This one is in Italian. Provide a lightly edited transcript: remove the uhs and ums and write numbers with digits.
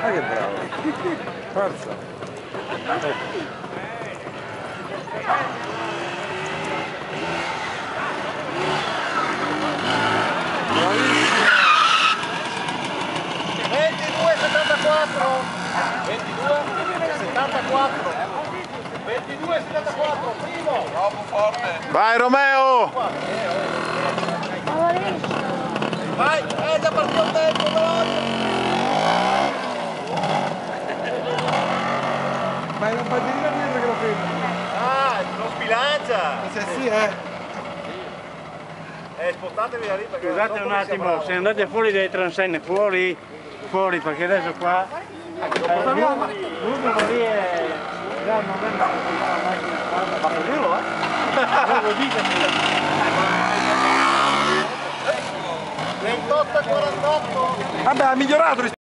Ah, che bravo! Forza! Bravissimo! 22,74! 22,74! 22,74! Primo! Troppo forte! Vai Romeo! Vai! Già partito il tempo, veloce! Ma è la bandierina dietro che lo ferma! Ah, non sbilancia! Sì, Spostatevi da lì perché... Scusate un attimo, se andate fuori dai transenne, fuori, perché adesso qua... l'uomo lì è... già non vede la macchina, ma è vero, lo dite. 28,48! Vabbè, ha migliorato